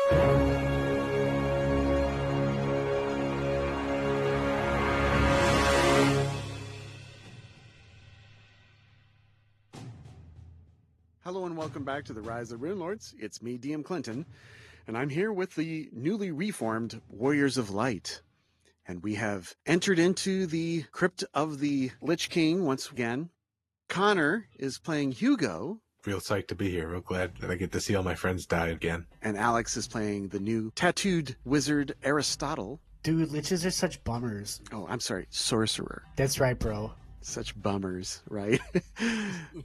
Hello and welcome back to the Rise of Runelords. It's me, DM Clinton, and I'm here with the newly reformed Warriors of Light. And we have entered into the Crypt of the Lich King once again. Connor is playing Hugo. Real psyched to be here. Real glad that I get to see all my friends die again. And Alex is playing the new tattooed wizard Aristotle. Dude, liches are such bummers. Oh, I'm sorry, sorcerer. That's right, bro. Such bummers, right?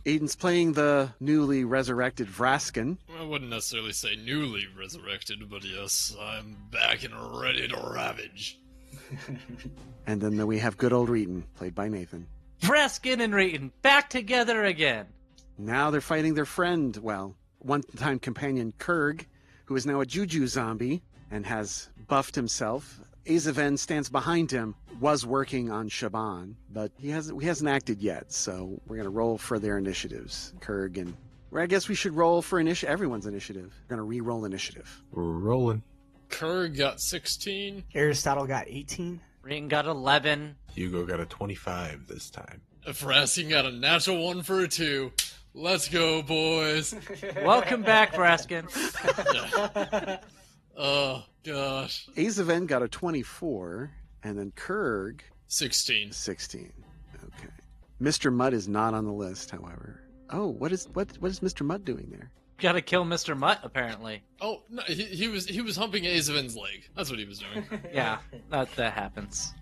Aiden's playing the newly resurrected Vrasken. I wouldn't necessarily say newly resurrected, but yes, I'm back and ready to ravage. And then we have good old Reetin, played by Nathan. Vrasken and Reetin, back together again. Now they're fighting their friend, well, one-time companion Kerg, who is now a Juju zombie and has buffed himself. Azaven stands behind him, was working on Shaban, but he hasn't acted yet, so we're going to roll for their initiatives. Kerg and... Well, I guess we should roll for everyone's initiative. We're going to re-roll initiative. We're rolling. Kerg got 16. Aristotle got 18. Reetin got 11. Hugo got a 25 this time. Vrasken got a natural 1 for a 2. Let's go, boys. Welcome back, Vrasken. Yeah. Oh, gosh. Azaven got a 24, and then Kerg... 16. 16. Okay. Mr. Mudd is not on the list, however. Oh, what is Mr. Mudd doing there? Gotta kill Mr. Mutt, apparently. Oh, no, he was humping Azaven's leg. That's what he was doing. Yeah, that happens.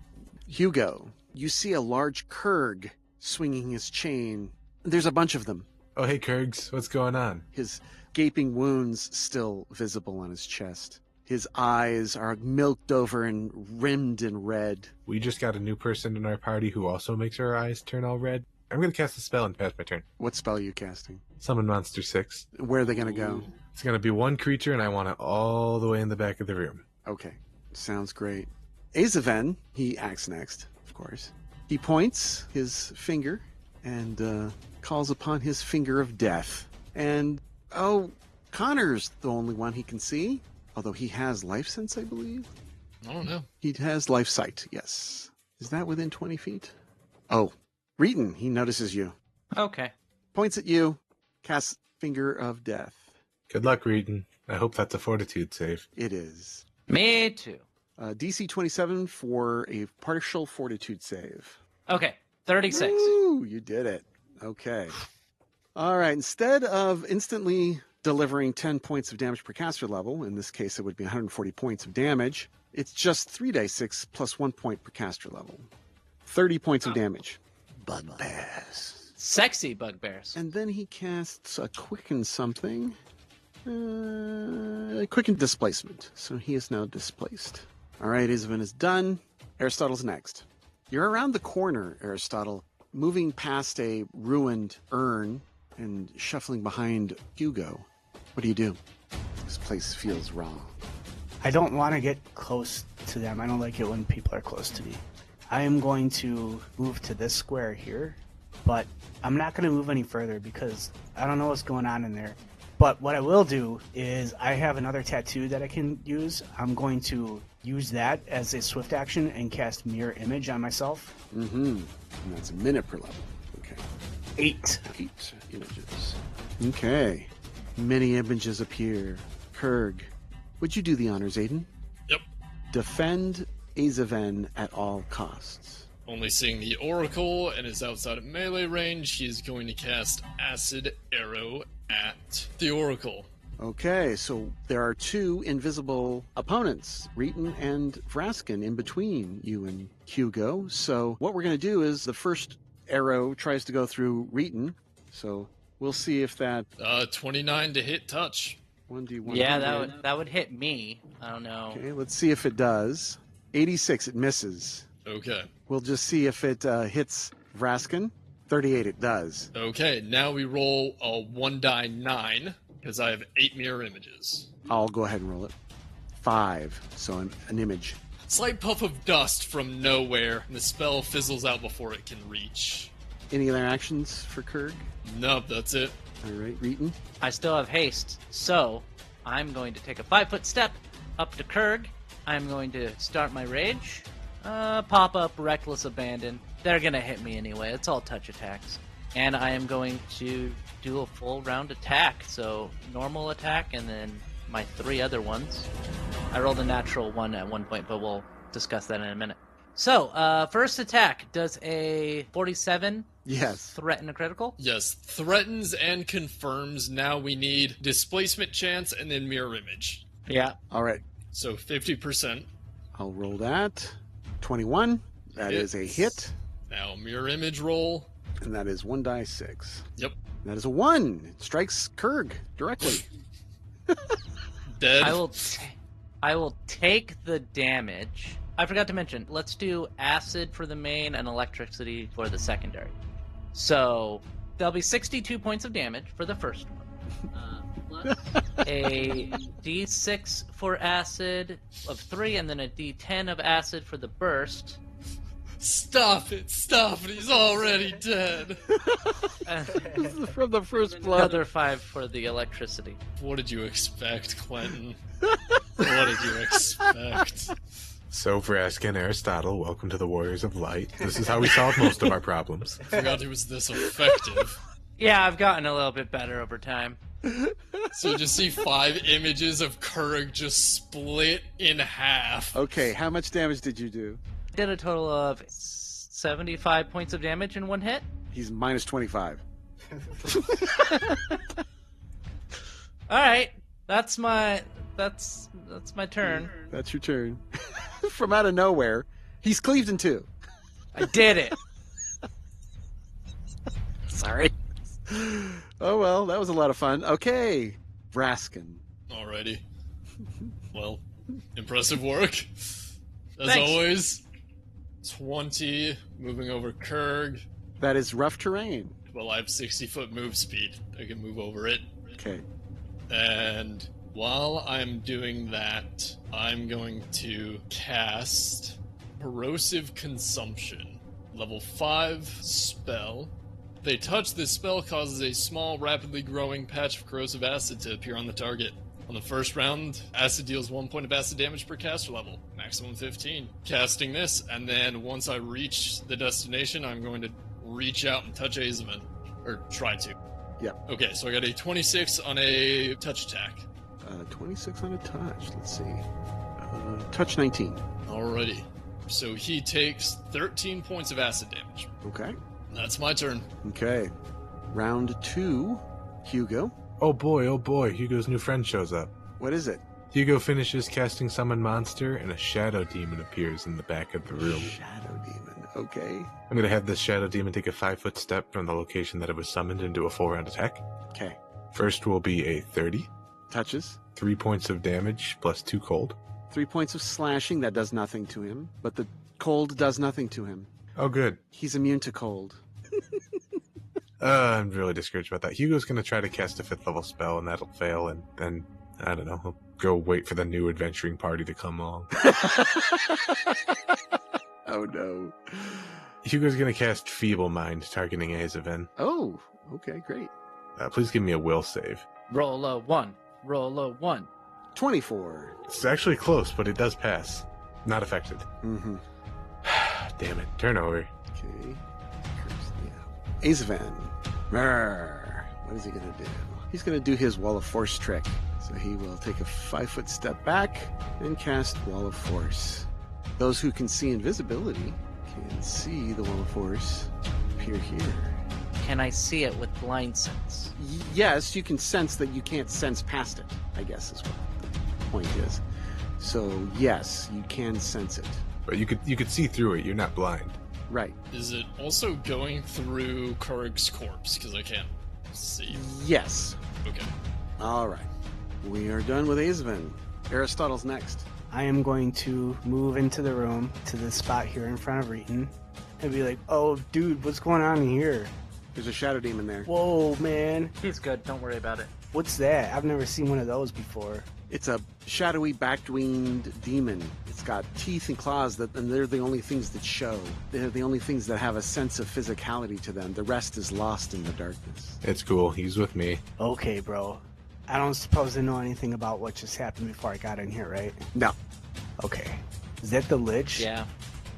Hugo, you see a large Kerg swinging his chain. There's a bunch of them. Oh, hey, Kergs. What's going on? His gaping wounds still visible on his chest. His eyes are milked over and rimmed in red. We just got a new person in our party who also makes our eyes turn all red. I'm going to cast a spell and pass my turn. What spell are you casting? Summon Monster 6. Where are they going to go? It's going to be one creature, and I want it all the way in the back of the room. Okay. Sounds great. Azaven, he acts next, of course. He points his finger and calls upon his finger of death. And, Connor's the only one he can see. Although he has life sense, I believe. I don't know. He has life sight, yes. Is that within 20 feet? Oh, Reetin, he notices you. Okay. Points at you. Casts Finger of Death. Good luck, Reetin. I hope that's a fortitude save. It is. Me too. DC 27 for a partial fortitude save. Okay, 36. Ooh, you did it. Okay. All right, instead of instantly delivering 10 points of damage per caster level, in this case it would be 140 points of damage, it's just 3d6 plus 1 point per caster level. 30 points of damage. Bugbears. Sexy bugbears. And then he casts a quicken something. Quicken displacement. So he is now displaced. All right, Azaven is done. Aristotle's next. You're around the corner, Aristotle, moving past a ruined urn and shuffling behind Hugo. What do? This place feels wrong. I don't want to get close to them. I don't like it when people are close to me. I am going to move to this square here, but I'm not going to move any further because I don't know what's going on in there. But what I will do is I have another tattoo that I can use. I'm going to use that as a swift action and cast Mirror Image on myself. Mm-hmm. And that's a minute per level. Okay. 8 images. Okay. Many images appear. Kerg, would you do the honors, Aiden? Yep. Defend Azaven at all costs. Only seeing the Oracle and is outside of melee range, he is going to cast Acid Arrow at the Oracle. Okay, so there are 2 invisible opponents, Reetin and Vrasken, in between you and Hugo. So what we're going to do is the first arrow tries to go through Reetin. So we'll see if that... 29 to hit touch. 1d1. Yeah, that would hit me. I don't know. Okay, let's see if it does. 86, it misses. Okay. We'll just see if it hits Vrasken. 38, it does. Okay, now we roll a 1d9, because I have 8 mirror images. I'll go ahead and roll it. 5, so an image. Slight puff of dust from nowhere, and the spell fizzles out before it can reach. Any other actions for Kerg? Nope, that's it. All right, Reetin. I still have haste, so I'm going to take a 5-foot step up to Kerg. I'm going to start my rage. Pop up Reckless Abandon. They're going to hit me anyway. It's all touch attacks. And I am going to do a full round attack. So normal attack and then my 3 other ones. I rolled a natural 1 at one point, but we'll discuss that in a minute. So, first attack. Does a 47 Yes. threaten a critical? Yes, threatens and confirms. Now we need displacement chance and then mirror image. Yeah. All right. So 50%. I'll roll that. 21. That is a hit. Now mirror image roll. And that is 1 die 6. Yep. That is a 1. It strikes Kerg directly. Dead. I will take the damage. I forgot to mention, let's do acid for the main and electricity for the secondary. So there'll be 62 points of damage for the first one. Plus a d6 for acid of 3, and then a d10 of acid for the burst. Stop it, he's already dead. This is from the first blood. Another 5 for the electricity. What did you expect, Quentin? What did you expect? So, Vrasken, Aristotle, welcome to the Warriors of Light. This is how we solve most of our problems. I forgot it was this effective. Yeah, I've gotten a little bit better over time. So you just see 5 images of Kerg just split in half. Okay, how much damage did you do? Did a total of 75 points of damage in one hit. He's minus 25. All right, that's my turn. That's your turn. From out of nowhere, he's cleaved in 2. I did it. Sorry. Oh, well, that was a lot of fun. Okay, Vrasken. Alrighty. Well, impressive work. As Thanks. always, 20, moving over Kerg. That is rough terrain. Well, I have 60-foot move speed. I can move over it. Okay. And while I'm doing that, I'm going to cast Corrosive Consumption. Level 5 spell. They touch this spell causes a small, rapidly growing patch of corrosive acid to appear on the target. On the first round, acid deals 1 point of acid damage per caster level, maximum 15. Casting this, and then once I reach the destination, I'm going to reach out and touch Azaven. Or try to. Yep. Okay, so I got a 26 on a touch attack. 26 on a touch. Let's see. Touch 19. Alrighty. So he takes 13 points of acid damage. Okay. That's my turn. Okay. Round 2, Hugo. Oh boy, Hugo's new friend shows up. What is it? Hugo finishes casting Summon Monster, and a Shadow Demon appears in the back of the room. Shadow Demon. Okay. I'm going to have this Shadow Demon take a 5-foot step from the location that it was summoned and do a full round attack. Okay. First will be a 30. Touches. 3 points of damage plus 2 cold. 3 points of slashing. That does nothing to him. But the cold does nothing to him. Oh, good. He's immune to cold. I'm really discouraged about that. Hugo's going to try to cast a 5th level spell, and that'll fail, and then, I don't know, he'll go wait for the new adventuring party to come along. Oh, no. Hugo's going to cast Feeble Mind, targeting Azaven. Oh, okay, great. Please give me a will save. Roll a 1. Roll a 1. 24. It's actually close, but it does pass. Not affected. Mm-hmm. Damn it. Turn over. Okay. Azaven. What is he going to do? He's going to do his Wall of Force trick. So he will take a 5-foot step back and cast Wall of Force. Those who can see invisibility can see the Wall of Force appear here. Can I see it with blind sense? Yes, you can sense that you can't sense past it, I guess is what the point is. So, yes, you can sense it. But you could see through it. You're not blind. Right. Is it also going through Kerg's corpse? Because I can't see. Yes. Okay. All right. We are done with Azaven. Aristotle's next. I am going to move into the room to this spot here in front of Reetin and be like, oh, dude, what's going on here? There's a Shadow Demon there. Whoa, man. He's good. Don't worry about it. What's that? I've never seen one of those before. It's a shadowy, back-winged demon. It's got teeth and claws, and they're the only things that show. They're the only things that have a sense of physicality to them. The rest is lost in the darkness. It's cool. He's with me. Okay, bro. I don't suppose they know anything about what just happened before I got in here, right? No. Okay. Is that the Lich? Yeah.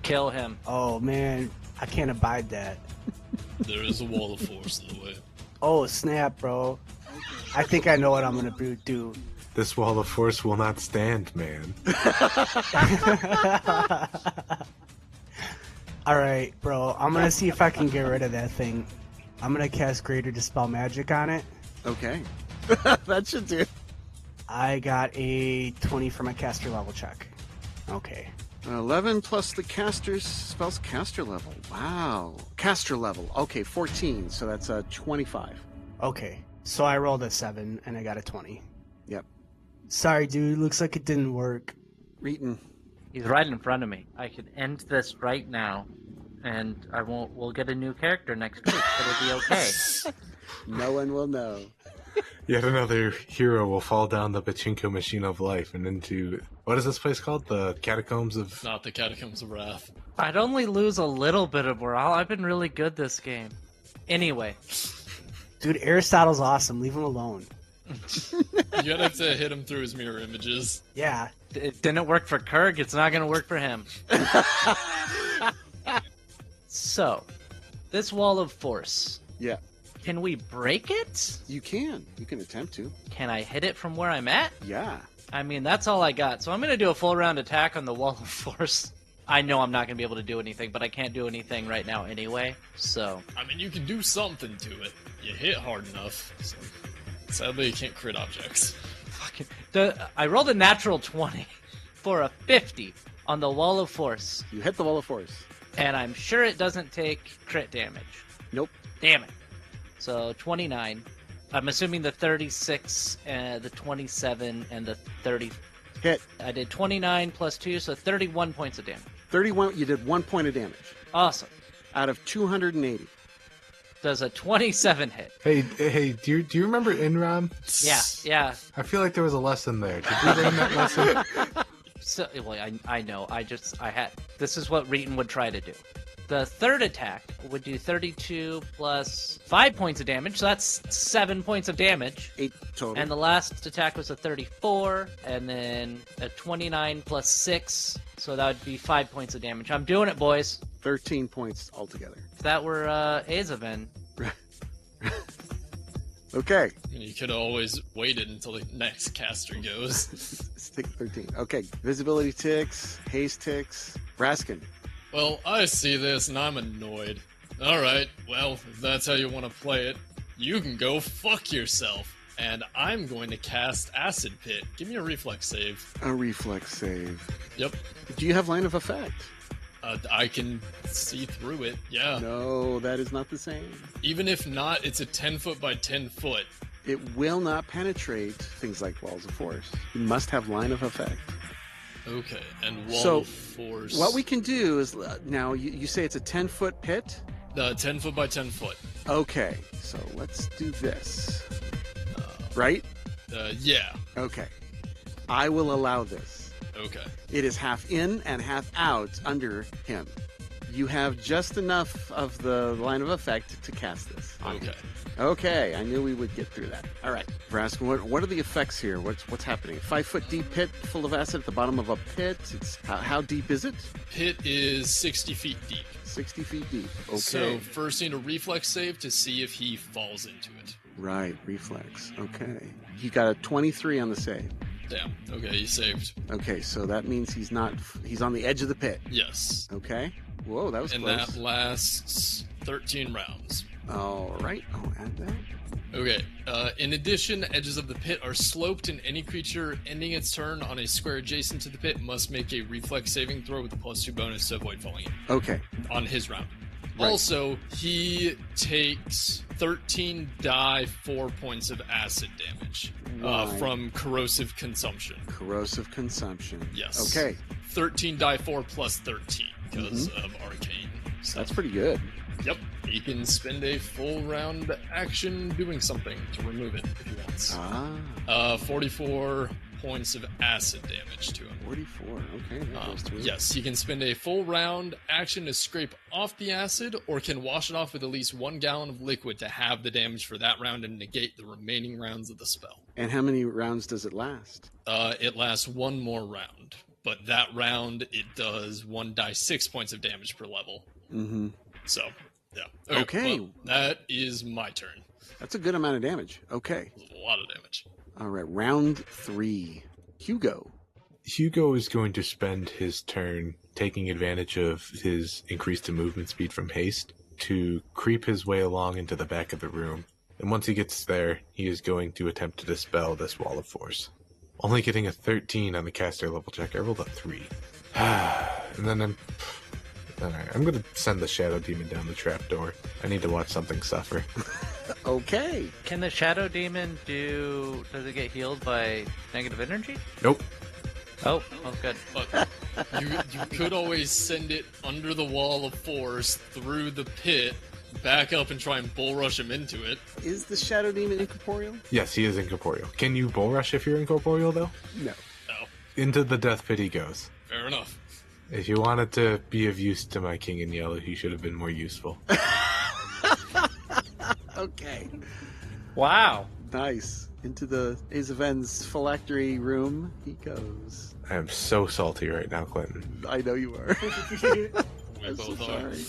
Kill him. Oh, man. I can't abide that. There is a wall of force in the way. Oh, snap, bro. I think I know what I'm going to do. This wall of force will not stand, man. Alright, bro. I'm going to see if I can get rid of that thing. I'm going to cast Greater Dispel Magic on it. Okay. That should do. I got a 20 for my caster level check. Okay. 11 plus the caster's spell's caster level. Wow. Caster level. Okay, 14. So that's 25. Okay. So I rolled a 7 and I got a 20. Yep. Sorry, dude. Looks like it didn't work. Reetin. He's right in front of me. I could end this right now, and we'll get a new character next week. It'll be okay. No one will know. Yet another hero will fall down the pachinko machine of life and into... What is this place called? The Catacombs of... Not the Catacombs of Wrath. I'd only lose a little bit of morale. I've been really good this game. Anyway. Dude, Aristotle's awesome. Leave him alone. You gotta have to hit him through his mirror images. Yeah. It didn't work for Kerg. It's not going to work for him. So, this wall of force. Yeah. Can we break it? You can. You can attempt to. Can I hit it from where I'm at? Yeah. I mean, that's all I got. So I'm going to do a full round attack on the wall of force. I know I'm not going to be able to do anything, but I can't do anything right now anyway, so... I mean, you can do something to it. You hit hard enough. So sadly, you can't crit objects. I rolled a natural 20 for a 50 on the wall of force, You hit the wall of force. and I'm sure it doesn't take crit damage. Nope. Damn it. So 29. I'm assuming the 36, the 27, and the 30. Hit. I did 29 plus 2, so 31 points of damage. 31. You did 1 point of damage. Awesome. Out of 280. Does a 27 hit? Hey, do you remember Inram? Yeah. I feel like there was a lesson there. Did we learn that lesson? So, well, I know. This is what Reetin would try to do. The third attack would do 32 plus 5 points of damage, so that's 7 points of damage. 8 total. And the last attack was a 34, and then a 29 plus 6, so that would be 5 points of damage. I'm doing it, boys. 13 points altogether. If that were Azaven. Okay. And you could have always waited until the next caster goes. Stick 13. Okay. Visibility ticks. Haste ticks. Vrasken. Well, I see this and I'm annoyed. Alright, well, if that's how you want to play it, you can go fuck yourself. And I'm going to cast Acid Pit. Give me a reflex save. A reflex save. Yep. Do you have line of effect? I can see through it, yeah. No, that is not the same. Even if not, it's a 10 foot by 10 foot. It will not penetrate things like walls of force. You must have line of effect. Okay, and wall So, of force. What we can do is, now you say it's a 10-foot pit? 10 foot by 10 foot. Okay, so let's do this. Right? Yeah. Okay. I will allow this. Okay. It is half in and half out under him. You have just enough of the line of effect to cast this. Okay. Okay, I knew we would get through that. All right, Vrasken, what are the effects here? What's happening? 5-foot deep pit full of acid at the bottom of a pit. It's how deep is it? Pit is 60 feet deep. 60 feet deep. Okay. So first need a reflex save to see if he falls into it. Right, reflex. Okay. He got a 23 on the save. Damn. Okay, he saved. Okay, so that means he's on the edge of the pit. Yes. Okay. Whoa, that was And close. that lasts 13 rounds. All right, I'll add that. Okay. In addition, edges of the pit are sloped, and any creature ending its turn on a square adjacent to the pit must make a reflex saving throw with a +2 bonus to avoid falling in Okay. on his round. Right. Also, he takes 13 die 4 points of acid damage Right. from corrosive consumption. Corrosive consumption. Yes. Okay, 13 die 4 plus 13 because of arcane. So, that's pretty good. yep. He can spend a full round action doing something to remove it if he wants. 44 points of acid damage to him. 44. Okay, that goes through. Yes, he can spend a full round action to scrape off the acid, or can wash it off with at least 1 gallon of liquid to have the damage for that round and negate the remaining rounds of the spell. And how many rounds does it last? It lasts one more round, but that round it does 1d6 points of damage per level. Mm-hmm. So, yeah. Okay. Well, that is my turn. That's a good amount of damage. Okay. A lot of damage. All right, round 3. Hugo. Hugo is going to spend his turn taking advantage of his increased movement speed from haste to creep his way along into the back of the room. And once he gets there, he is going to attempt to dispel this wall of force. Only getting a 13 on the caster level check. I rolled a 3. And then I'm going to send the Shadow Demon down the trapdoor. I need to watch something suffer. Okay. Can the Shadow Demon does it get healed by negative energy? Nope. Oh, good. But you could always send it under the wall of force, through the pit, back up and try and bull rush him into it. Is the Shadow Demon incorporeal? Yes, he is incorporeal. Can you bull rush if you're incorporeal, though? No. Oh, Into the death pit he goes. fair enough. If you wanted to be of use to my king in yellow, he should have been more useful. Okay. Wow. Nice. Into the Azaven's phylactery room he goes. I am so salty right now, Clinton. I know you are. We I'm so both are. sorry.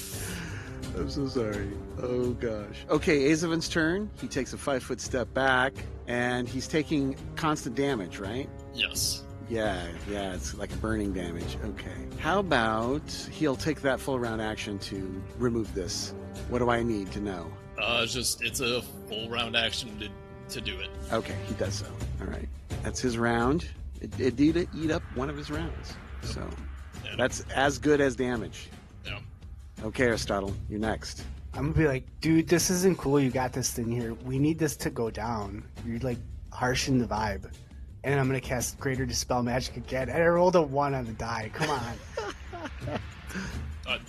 I'm so sorry. Oh, gosh. Okay, Azaven's turn. He takes a 5-foot step back, and he's taking constant damage, right? Yes. Yeah, it's like a burning damage. Okay. How about he'll take that full round action to remove this? What do I need to know? It's a full round action to do it. Okay, he does so. All right. That's his round. It did eat up one of his rounds. So Yeah. that's as good as damage. Yeah. Okay, Aristotle, you're next. I'm gonna be like, dude, this isn't cool. You got this thing here. We need this to go down. You're like harshing the vibe. And I'm gonna cast Greater Dispel Magic again. And I rolled a 1 on the die. Come on.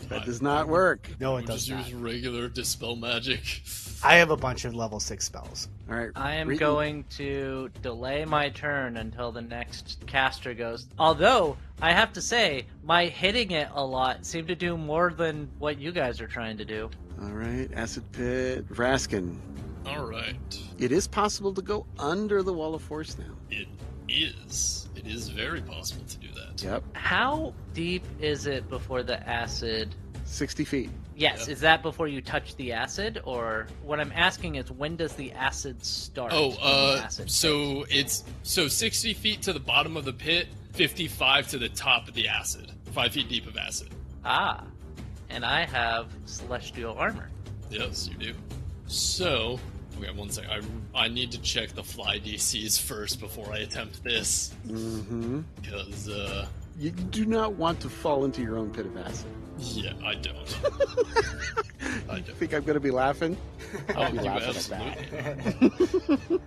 That does not work. No, it We does just not. use regular dispel magic. I have a bunch of level 6 spells. All right. I am Reetin. going to delay my turn until the next caster goes. Although, I have to say, my hitting it a lot seemed to do more than what you guys are trying to do. All right, Acid Pit. Vrasken. All right. It is possible to go under the wall of force now. It is. It is very possible to do that. Yep. How deep is it before the acid? 60 feet. Yes, Yeah. is that before you touch the acid? Or what I'm asking is, when does the acid start? When the acid So it's 60 feet to the bottom of the pit, 55 to the top of the acid. 5 feet deep of acid. Ah, and I have celestial armor. Yes, you do. So, okay, one second. I need to check the fly DCs first before I attempt this. Mm-hmm. Because, You do not want to fall into your own pit of acid. yeah, I don't. I You don't. think I'm going to be laughing? Oh, be you laughing at absolutely.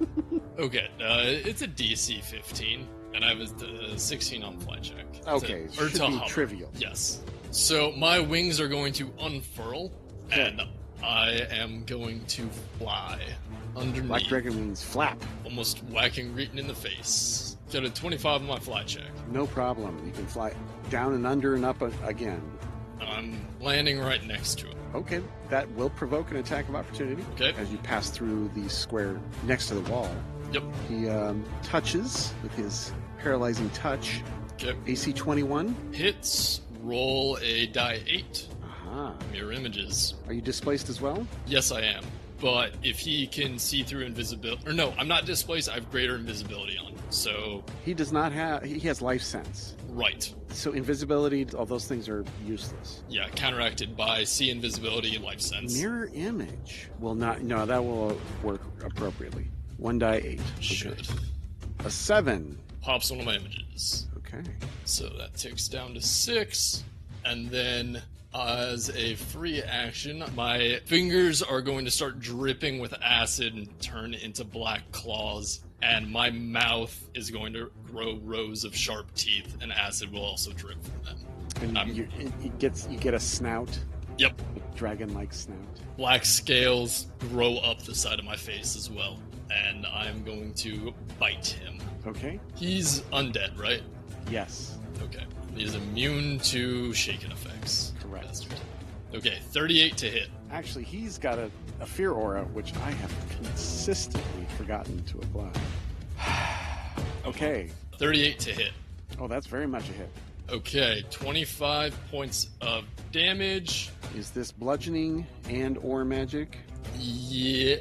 Okay, it's a DC 15, and I was 16 on fly check. Okay, it Or should to be hover. trivial. Yes. So my wings are going to unfurl, and I am going to fly underneath, Black Dragon Wings flap. almost whacking Reetin in the face. Got a 25 on my fly check. No problem. You can fly down and under and up again. I'm landing right next to him. Okay, that will provoke an attack of opportunity. Okay. As you pass through the square next to the wall. Yep. He touches with his paralyzing touch. Okay. AC 21. Hits. Roll a die 8. Aha. Mirror images. Are you displaced as well? Yes, I am. But if he can see through invisibility, or no, I'm not displaced. I have greater invisibility on. So He does not have. He has life sense. right. So invisibility, all those things are useless. Yeah, counteracted by see invisibility and life sense. Mirror image will not. No, that will work appropriately. 1 die 8. Should. A 7. Pops one of my images. Okay. So that takes down to 6. And then as a free action, my fingers are going to start dripping with acid and turn into black claws. And my mouth is going to grow rows of sharp teeth, and acid will also drip from them. And you get a snout, Yep. dragon-like snout. Black scales grow up the side of my face as well. And I'm going to bite him. Okay. He's undead, right? Yes. Okay. He is immune to shaken effects. Correct. Bastard. Okay, 38 to hit. Actually, he's got a fear aura, which I have consistently forgotten to apply. Okay. 38 to hit. Oh, that's very much a hit. Okay, 25 points of damage. Is this bludgeoning and or magic? Yeah,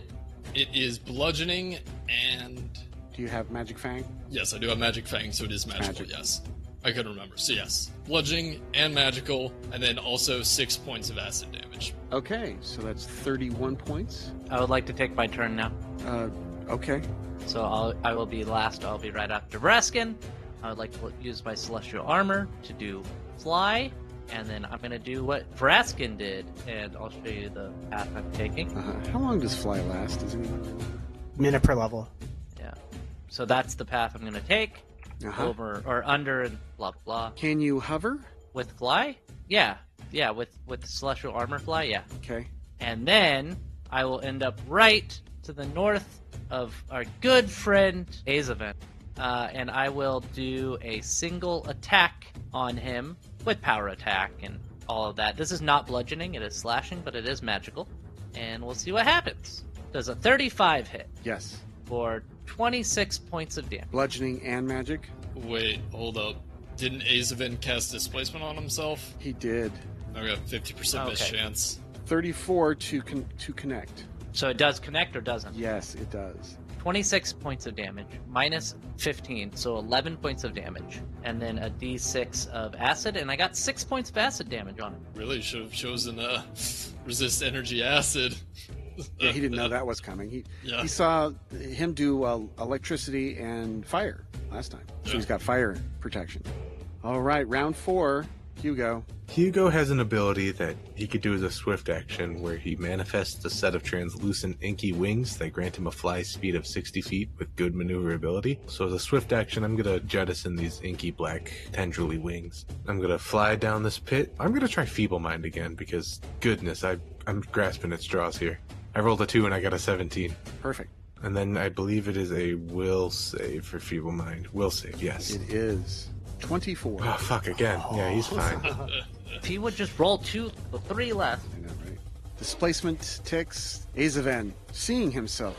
it is bludgeoning and... Do you have Magic Fang? Yes, I do have Magic Fang, so it is magical, Magic. yes. I couldn't remember. So yes, bludgeoning and magical, and then also 6 points of acid damage. Okay, so that's 31 points. I would like to take my turn now. Okay. So I will be last. I'll be right after Vrasken. I would like to use my celestial armor to do fly, and then I'm going to do what Vrasken did, and I'll show you the path I'm taking. How long does fly last? Does anyone remember? Minute per level. Yeah. So that's the path I'm going to take. Over or under and blah blah. Can you hover? With fly? Yeah. Yeah, with celestial armor fly, yeah. Okay. And then I will end up right to the north of our good friend Azaven. And I will do a single attack on him with power attack and all of that. This is not bludgeoning, it is slashing, but it is magical. And we'll see what happens. Does a 35 hit Yes. for 26 points of damage. Bludgeoning and magic? Wait, hold up. Didn't Azaven cast displacement on himself? He did. I got 50% miss Okay. chance. 34 to connect. So it does connect or doesn't? Yes, it does. 26 points of damage, minus 15, so 11 points of damage. And then a d6 of acid, and I got 6 points of acid damage on it. Really should have chosen resist energy acid. Yeah, he didn't know that was coming. He saw him do electricity and fire last time. So he's got fire protection. All right, round 4. Hugo. Hugo has an ability that he could do as a swift action where he manifests a set of translucent inky wings that grant him a fly speed of 60 feet with good maneuverability. So as a swift action, I'm going to jettison these inky black tendrily wings. I'm going to fly down this pit. I'm going to try Feeble Mind again because, goodness, I'm grasping at straws here. I rolled a 2 and I got a 17. Perfect. And then I believe it is a will save for Feeble Mind. Will save, yes. It is 24. Oh, fuck, again. Yeah, he's fine. If he would just roll 3 left. I know, right? Displacement ticks. Azaven, seeing himself,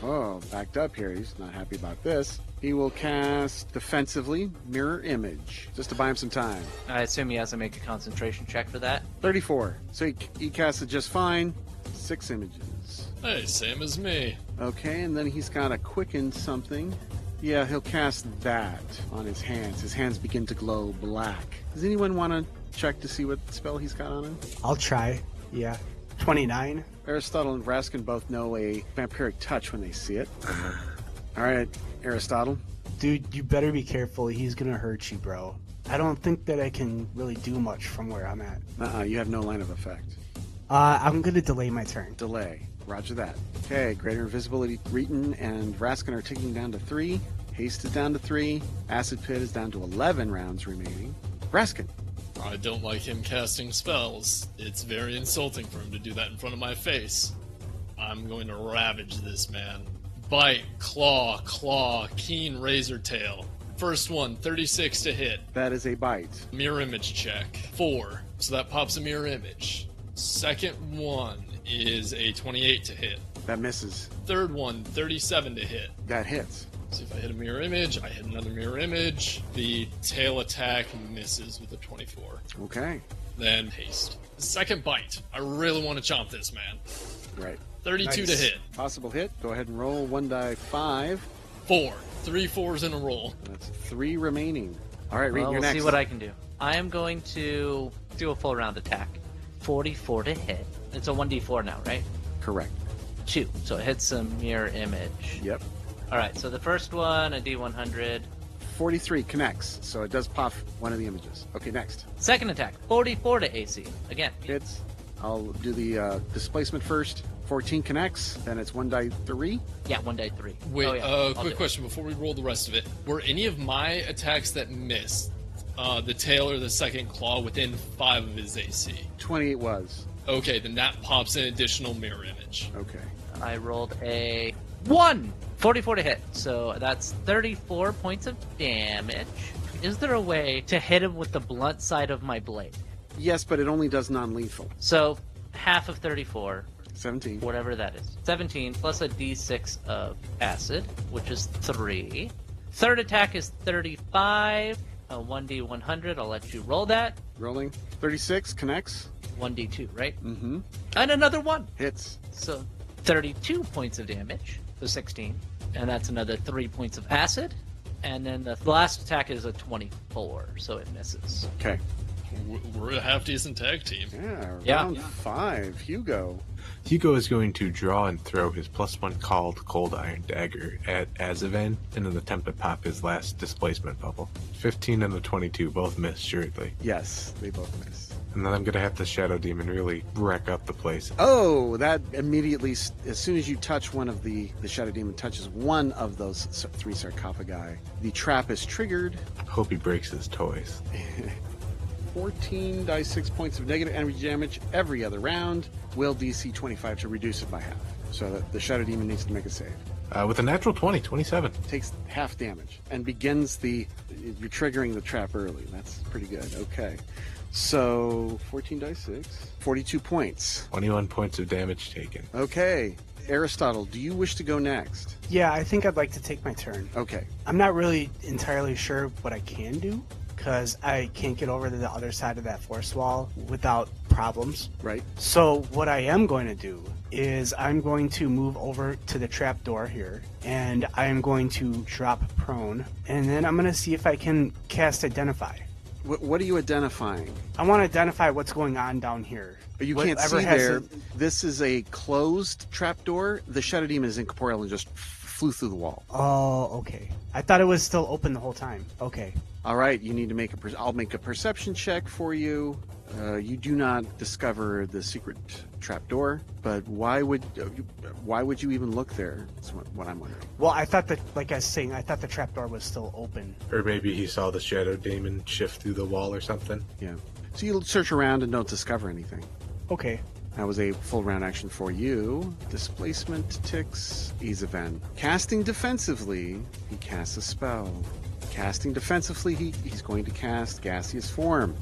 backed up here. He's not happy about this. He will cast defensively Mirror Image, just to buy him some time. I assume he has to make a concentration check for that. 34. So he cast it just fine. 6 images. Hey, same as me. Okay, and then he's got to quicken something. Yeah, he'll cast that on his hands. His hands begin to glow black. Does anyone want to check to see what spell he's got on him? I'll try. Yeah. 29. Aristotle and Vrasken both know a vampiric touch when they see it. All right, Aristotle. Dude, you better be careful. He's going to hurt you, bro. I don't think that I can really do much from where I'm at. You have no line of effect. I'm going to delay my turn. Delay. Roger that. Okay, greater invisibility. Reetin and Vrasken are ticking down to 3. Haste is down to 3. Acid Pit is down to 11 rounds remaining. Vrasken. I don't like him casting spells. It's very insulting for him to do that in front of my face. I'm going to ravage this man. Bite, claw, keen razor tail. First one, 36 to hit. That is a bite. Mirror image check. 4. So that pops a mirror image. Second one is a 28 to hit. That misses. Third one, 37 to hit. That hits. So if I hit a mirror image, I hit another mirror image. The tail attack misses with a 24. Okay. Then haste. Second bite. I really want to chomp this man. Right. 32 to Nice. hit. Possible hit. Go ahead and roll 1 die 5. 4. 3 4s in a roll. That's 3 remaining. All right, Reetin, Well, you're we'll next. see what I can do. I am going to do a full round attack. 44 to hit. It's a 1d4 now, right? Correct. 2. So it hits a mirror image. Yep. Alright, so the first one, a d100. 43 connects, so it does pop one of the images. Okay, next. Second attack, 44 to AC. Again. Hits. I'll do the displacement first. 14 connects, then it's 1 die 3. Yeah, 1 die 3. Wait, oh, yeah. I'll do quick it. question before we roll the rest of it. Were any of my attacks that missed the tail or the second claw within 5 of his AC? 28 was. Okay, then that pops an additional mirror image. Okay. I rolled a 1! 44 to hit. So that's 34 points of damage. Is there a way to hit him with the blunt side of my blade? Yes, but it only does non-lethal. So half of 34, 17. whatever that is. 17 plus a d6 of acid, which is 3. Third attack is 35. A 1d100. I'll let you roll that. Rolling. 36 connects. 1d2, right? Mm-hmm. And another 1. Hits. So 32 points of damage. So 16. And that's another 3 points of acid. And then the last attack is a 24, so it misses. Okay. We're a half-decent tag team. Yeah, Yeah. round 5. Hugo. Hugo is going to draw and throw his +1 called Cold Iron Dagger at Azaven in an attempt to pop his last displacement bubble. 15 and a 22 both miss, surely. Yes, they both miss. And then I'm going to have the Shadow Demon really wreck up the place. Oh, that immediately, as soon as you touch one of the Shadow Demon touches one of those 3 sarcophagi, the trap is triggered. Hope he breaks his toys. 14 dice 6 points of negative energy damage every other round. Will DC 25 to reduce it by half. So that the Shadow Demon needs to make a save. With a natural 20, 27. Takes half damage and begins you're triggering the trap early. That's pretty good. Okay. So 14 dice 6, 42 points. 21 points of damage taken. Okay. Aristotle, do you wish to go next? Yeah, I think I'd like to take my turn. Okay. I'm not really entirely sure what I can do, because I can't get over to the other side of that force wall without problems. Right. So what I am going to do is I'm going to move over to the trap door here, and I am going to drop prone, and then I'm going to see if I can cast Identify. What are you identifying? I want to identify what's going on down here. But you can't Whatever see has there. a- This is a closed trapdoor. The Shadow Demon is incorporeal and just flew through the wall. Oh, okay. I thought it was still open the whole time. Okay. All right, you need to make I'll make a perception check for you. You do not discover the secret trapdoor, but why would you even look there? That's what I'm wondering. Well, I thought that, like I was saying, I thought the trapdoor was still open. Or maybe he saw the Shadow Demon shift through the wall or something. Yeah. So you search around and don't discover anything. Okay. That was a full round action for you. Displacement ticks Azaven. Casting defensively, he casts a spell. Casting defensively, he's going to cast Gaseous Form.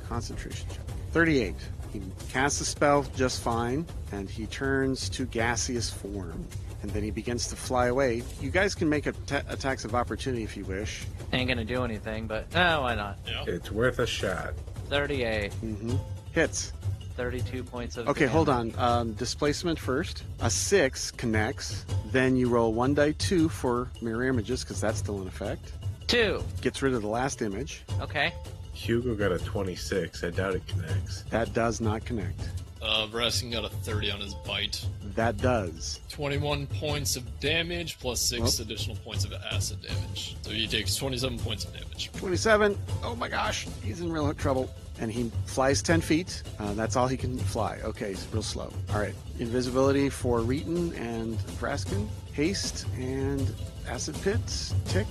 Concentration check. 38. He casts a spell just fine, and he turns to Gaseous Form. And then he begins to fly away. You guys can make attacks of opportunity if you wish. Ain't gonna do anything, but why not? Yeah. It's worth a shot. 38. Mm-hmm. Hits. 32 points of Okay, damage. hold on. Displacement first. A 6 connects. Then you roll 1 die 2 for mirror images, because that's still in effect. 2. Gets rid of the last image. Okay. Hugo got a 26. I doubt it connects. That does not connect. Vrasken got a 30 on his bite. That does. 21 points of damage plus 6 Oh. additional points of acid damage. So he takes 27 points of damage. 27. Oh my gosh. He's in real trouble. And he flies 10 feet. That's all he can fly. Okay, he's real slow. All right. Invisibility for Reetin and Vrasken. Haste and Acid Pit. Tick.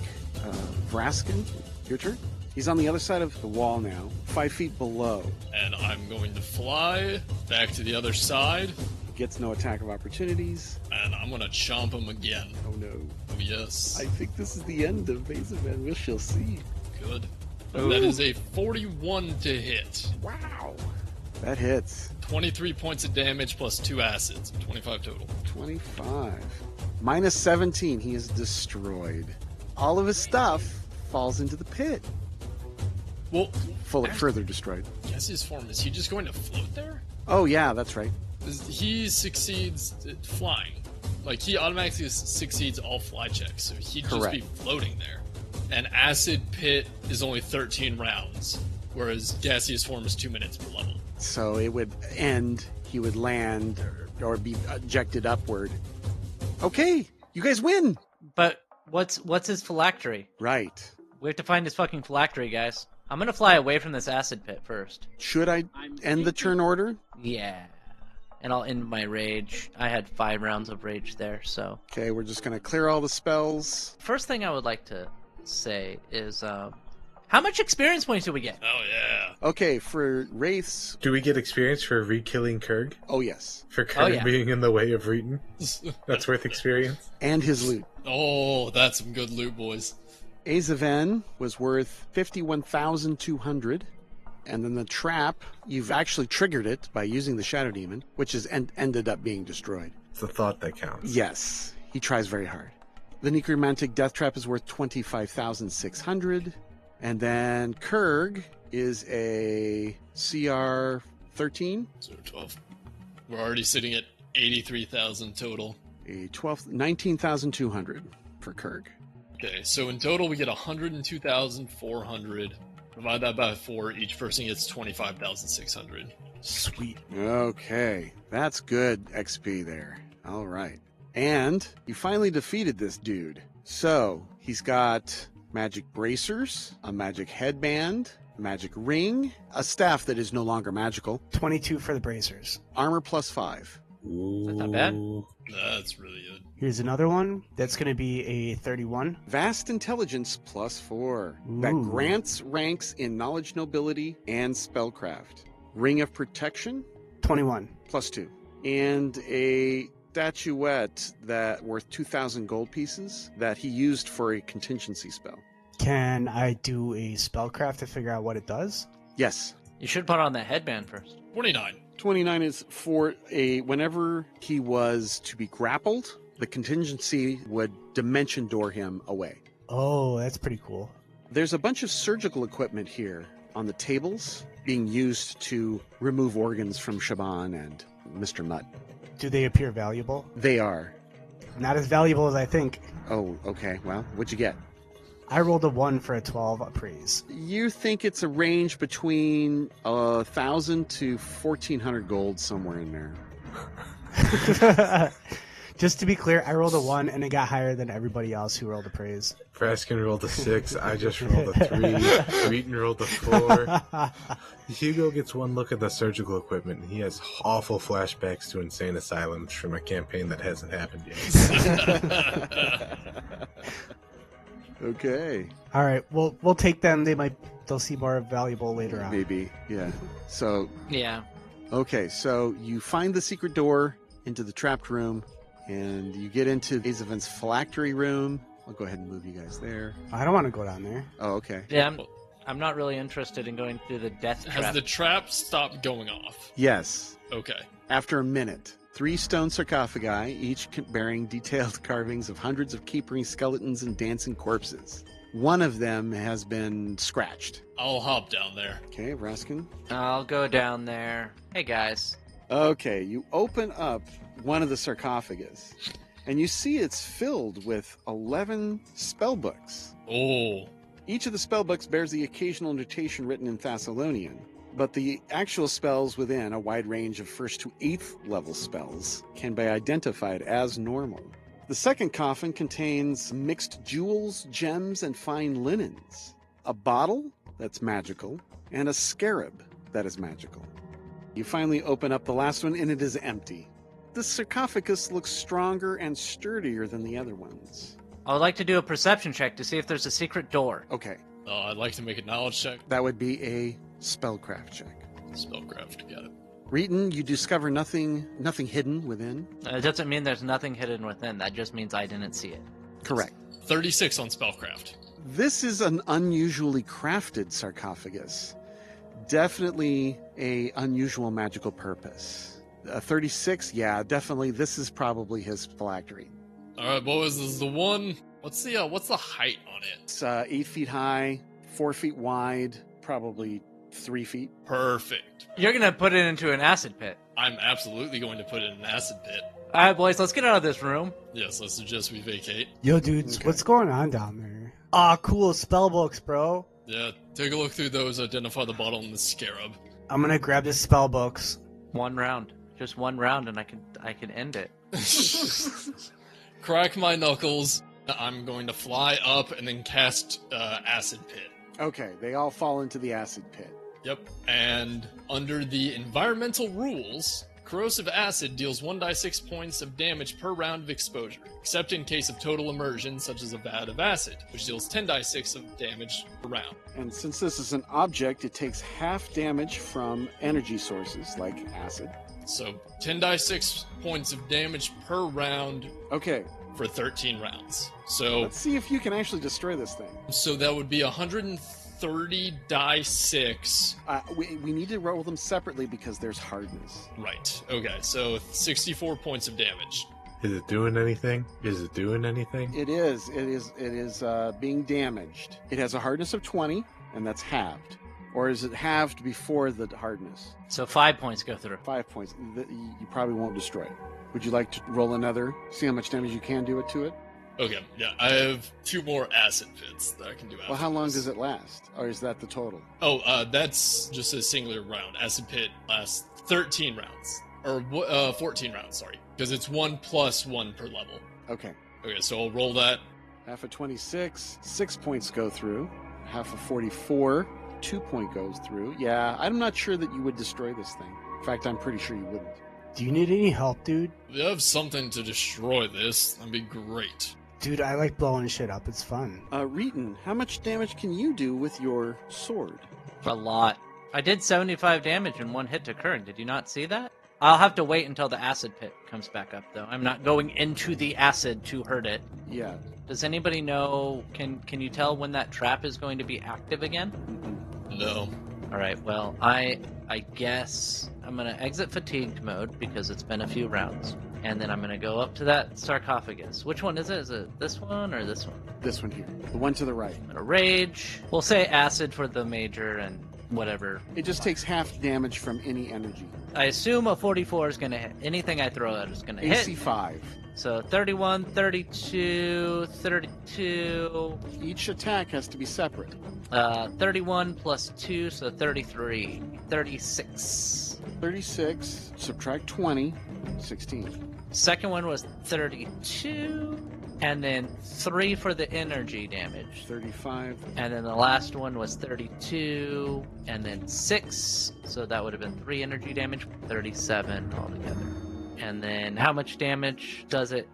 Vrasken, your turn. He's on the other side of the wall now, 5 feet below. And I'm going to fly back to the other side, Gets no attack of opportunities. and I'm going to chomp him again. Oh no. Oh, yes. I think this is the end of Azaven. We shall see. Good. Ooh. That is a 41 to hit. Wow. That hits. 23 points of damage plus 2 acids. 25 total. 25. Minus 17. He is destroyed. All of his stuff falls into the pit. Well, Further destroyed. guess his form. Is he just going to float there? Oh, yeah, that's right. He succeeds at flying. Like, he automatically succeeds all fly checks, so he'd just be Correct. floating there. And Acid Pit is only 13 rounds, whereas Gaseous Form is 2 minutes per level. So it would end, he would land or be ejected upward. Okay, you guys win. But what's his phylactery? Right. We have to find his fucking phylactery, guys. I'm gonna fly away from this acid pit first. Should I end the turn order? Yeah. And I'll end my rage. I had 5 rounds of rage there, so. Okay, we're just going to clear all the spells. First thing I would like to say is, how much experience points do we get? Oh, yeah. Okay, for Wraiths. Do we get experience for re-killing Kerg? Oh, yes. For Kerg yeah. being in the way of Reetin? That's worth experience? And his loot. Oh, that's some good loot, boys. Azaven was worth 51,200. And then the trap, you've actually triggered it by using the Shadow Demon, which is ended up being destroyed. It's the thought that counts. Yes, he tries very hard. The necromantic death trap is worth 25,600. And then Kerg is a CR 13. So 12. We're already sitting at 83,000 total. A 19,200 for Kerg. Okay, so in total we get 102,400. Divide that by 4, each person gets 25,600. Sweet. Okay, that's good XP there. All right. And you finally defeated this dude. So he's got magic bracers, a magic headband, a magic ring, a staff that is no longer magical, 22 for the bracers. armor +5. That's not bad. That's really good. Here's another one. That's going to be a 31. Vast intelligence +4. That Ooh. grants ranks in knowledge, nobility, and spellcraft. Ring of protection 21. +2. And a statuette that worth 2,000 gold pieces that he used for a contingency spell. Can I do a spellcraft to figure out what it does? Yes. You should put on that headband first. 29. 29 is for whenever he was to be grappled, the contingency would dimension door him away. Oh, that's pretty cool. There's a bunch of surgical equipment here on the tables being used to remove organs from Shaban and Mr. Mutt. Do they appear valuable? They are. Not as valuable as I think. Oh, okay. Well, what'd you get? I rolled a 1 for a 12 appraise. You think it's a range between 1,000 to 1,400 gold, somewhere in there. Just to be clear, I rolled a 1 and it got higher than everybody else who rolled appraise. Vrasken rolled a 6. I just rolled a 3. Reetin rolled a 4. Hugo gets one look at the surgical equipment, and he has awful flashbacks to insane asylums from a campaign that hasn't happened yet. Okay. All right, we'll take them. They'll see more valuable later on. Maybe. Yeah. So, Yeah. okay. So you find the secret door into the trapped room, and you get into Azaven's phylactery room. I'll go ahead and move you guys there. I don't want to go down there. Oh, okay. Yeah, I'm not really interested in going through the death trap. Has the trap stopped going off? Yes. Okay. After a minute, 3 stone sarcophagi, each bearing detailed carvings of hundreds of capering skeletons and dancing corpses. One of them has been scratched. I'll hop down there. Okay, Vrasken. I'll go down there. Hey, guys. Okay, you open up one of the sarcophagus, and you see it's filled with 11 spellbooks. Oh. Each of the spellbooks bears the occasional notation written in Thessalonian, but the actual spells within, a wide range of 1st to 8th level spells, can be identified as normal. The second coffin contains mixed jewels, gems, and fine linens, a bottle that's magical, and a scarab that is magical. You finally open up the last one, and it is empty. The sarcophagus looks stronger and sturdier than the other ones. I would like to do a perception check to see if there's a secret door. Okay, I'd like to make a knowledge check. that would be a spellcraft check. Spellcraft, got it. Reetin, you discover nothing hidden within. It doesn't mean there's nothing hidden within. That just means I didn't see it. Correct. 36 on spellcraft. This is an unusually crafted sarcophagus. Definitely a unusual magical purpose. 36, yeah, definitely. This is probably his phylactery. All right, what was this? The one? What's the height on it? It's 8 feet high, 4 feet wide, probably 3 feet. Perfect. You're going to put it into an acid pit. I'm absolutely going to put it in an acid pit. All right, boys, let's get out of this room. Yes, I suggest we vacate. Yo, dudes, Okay. what's going on down there? Aw, cool spellbooks, bro. Yeah, take a look through those, identify the bottle and the scarab. I'm gonna grab this spellbooks. One round. Just one round, and I can end it. Crack my knuckles. I'm going to fly up and then cast acid pit. Okay, they all fall into the acid pit. Yep. And under the environmental rules, corrosive acid deals 1d6 points of damage per round of exposure, except in case of total immersion, such as a vat of acid, which deals 10d6 of damage per round. And since this is an object, it takes half damage from energy sources like acid. So 10d6 points of damage per round Okay, for 13 rounds. So let's see if you can actually destroy this thing. that would be 130 die 6. We need to roll them separately because there's hardness. Right. Okay, so 64 points of damage. Is it doing anything? Is it doing anything? It is. It is being damaged. It has a hardness of 20, and that's halved. Or is it halved before the hardness? So 5 points go through. 5 points. You probably won't destroy it. Would you like to roll another? See how much damage you can do it to it? Okay, yeah, I have 2 more acid pits that I can do after. Well, how long this. does it last? Or is that the total? Oh, that's just a singular round. Acid pit lasts 13 rounds. Or 14 rounds, sorry. Because it's 1 plus 1 per level. Okay. Okay, so I'll roll that. Half of 26, 6 points go through. Half of 44, 2 point goes through. Yeah, I'm not sure that you would destroy this thing. In fact, I'm pretty sure you wouldn't. Do you need any help, dude? If you have something to destroy this, that'd be great. Dude, I like blowing shit up. It's fun. Reetin, how much damage can you do with your sword? A lot. I did 75 damage in 1 hit to Kerg. Did you not see that? I'll have to wait until the acid pit comes back up, though. I'm not going into the acid to hurt it. Yeah. Does anybody know? Can you tell when that trap is going to be active again? No. All right. Well, I guess I'm gonna exit fatigued mode because it's been a few rounds, and then I'm gonna go up to that sarcophagus. Which one is it? Is it this one or this one? This one here. The one to the right. I'm gonna rage. We'll say acid for the major and whatever. It just takes half damage from any energy. I assume a 44 is gonna hit. Anything I throw out is gonna hit. AC 5. So 31, 32, 32. Each attack has to be separate. 31 plus 2, so 33. 36. 36, subtract 20, 16. Second one was 32. And then 3 for the energy damage. 35. And then the last one was 32. And then 6. So that would have been 3 energy damage. 37 altogether. And then how much damage does it...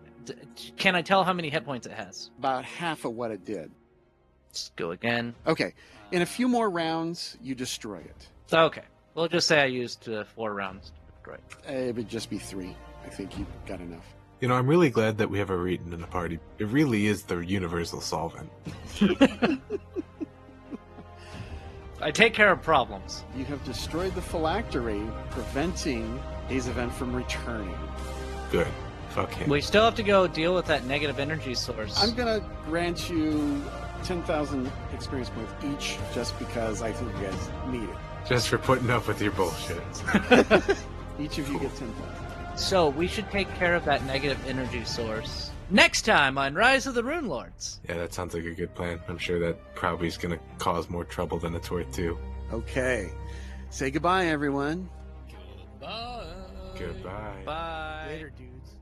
Can I tell how many hit points it has? About half of what it did. Let's go again. Okay. In a few more rounds, you destroy it. Okay. We'll just say I used 4 rounds to destroy it. It would just be 3. I think you got enough. You know, I'm really glad that we have a Reetin in the party. It really is the universal solvent. I take care of problems. You have destroyed the phylactery, preventing Azaven from returning. Good. Fuck him. We still have to go deal with that negative energy source. I'm going to grant you 10,000 experience points each just because I think you guys need it. Just for putting up with your bullshit. Each of you get 10,000. So we should take care of that negative energy source next time on Rise of the Runelords. Yeah, that sounds like a good plan. I'm sure that probably is going to cause more trouble than it's worth, too. Okay. Say goodbye, everyone. Goodbye. Goodbye. Bye. Later, dudes.